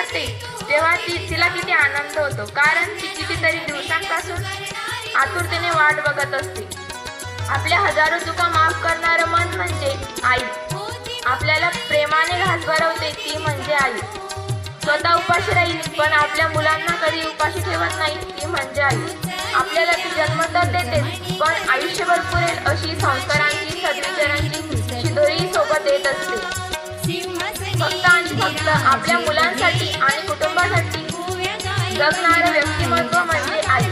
असते तेव्हा तिला किती आनंद होतो, कारण ती कितीतरी दिवसांपासून आतुरतेने वाट बघत असते. आपल्या हजारो चुका माफ करणारं मन म्हणजे आई. आपल्याला प्रेमाने घास भरवते ती म्हणजे आई. स्वतः उपाशी राहील पण आपल्या मुलांना कधी उपाशी ठेवत नाही ती म्हणजे आई. आपल्याला ती जन्म तर देतेच पण आयुष्यभर पुरेल अशी संस्कारांची, सद्विचारांची शिदोरी सोबत येत असते. फक्त आणि फक्त आपल्या मुलांसाठी आणि कुटुंबासाठी जगणारं व्यक्तिमत्व म्हणजे आई.